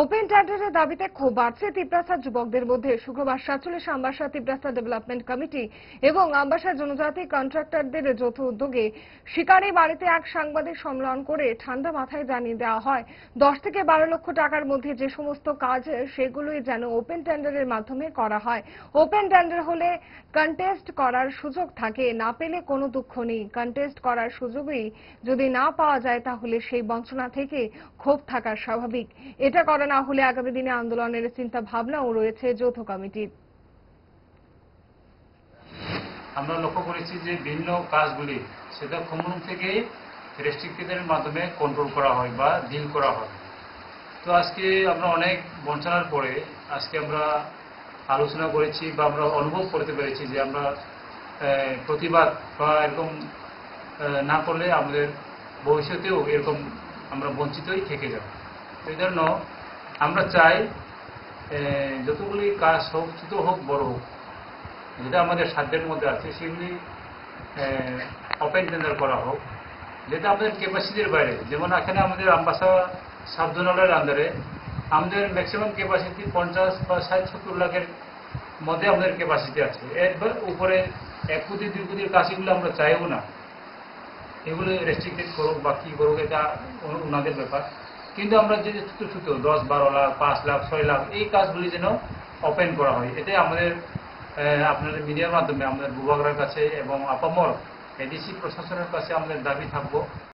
Open টেন্ডারের দাবিতে ক্ষোভ বাড়ছে তিপ্রাসার যুবকদের মধ্যে। শুক্রবার 47 আম্বাসা তিপ্রাসা ডেভেলপমেন্ট কমিটি এবং আম্বাসা জনজাতি কন্ট্রাক্টরদের যৌথ উদ্যোগে শিকারি বাড়িতে এক সাংবাদিক সম্মেলন করে ঠান্ডা মাথায় জানিয়ে দেওয়া হয় 10 থেকে 12 লক্ষ টাকার মধ্যে যে সমস্ত কাজ সেগুলোই যেন ওপেন টেন্ডারের মাধ্যমে করা হয়। ওপেন টেন্ডার হলে কন্টেস্ট করার সুযোগ থাকে, না পেলে কোনো দুঃখ নেই। কন্টেস্ট করার সুযোগই যদি না পাওয়া যায় তাহলে সেই বঞ্চনা থেকে ক্ষোভ থাকা স্বাভাবিক। এটা করা না হলে আগামী দিনে আন্দোলনের চিন্তা ভাবনাও রয়েছে যৌথ কমিটির। আমরা লক্ষ্য করেছি যে ভিন্ন কাজগুলি সেটা কমিউন থেকে রেস্ট্রিক্টেডের মাধ্যমে কন্ট্রোল করা হয় বা ডিল করা হয়। তো আজকে আমরা অনেক বঞ্চনার পরে আজকে আমরা আলোচনা করেছি বা আমরা অনুভব করতে পেরেছি যে আমরা প্রতিবাদ বা এরকম না করলে আমাদের ভবিষ্যতেও এরকম আমরা বঞ্চিতই থেকে যাব। এই জন্য আমরা চাই যতগুলি কাজ হোক, ছোট হোক বড় হোক, যেটা আমাদের সাধ্যের মধ্যে আছে সেগুলি ওপেন টেন্ডার করা হোক, যেটা আমাদের ক্যাপাসিটির বাইরে। যেমন এখানে আমাদের আম্বাসা সাবজোনালের আন্ডারে আমাদের ম্যাক্সিমাম ক্যাপাসিটি 50 বা 60-70 লাখের মধ্যে আমাদের ক্যাপাসিটি আছে। এর উপরে 1 কোটি 2 কোটির কাজগুলো আমরা চাইও না। এগুলো রেস্ট্রিক্টেড করুক বা কী করুক, এটা ওনাদের ব্যাপার। কিন্তু আমরা যে ছোটো ছোটো 10-12 লাখ, 5 লাখ, 6 লাখ এই কাজগুলি যেন ওপেন করা হয়, এটাই আমাদের আপনাদের মিডিয়ার মাধ্যমে আমাদের বিভাগের কাছে এবং আপামর এডিসি প্রশাসনের কাছে আমাদের দাবি থাকবো।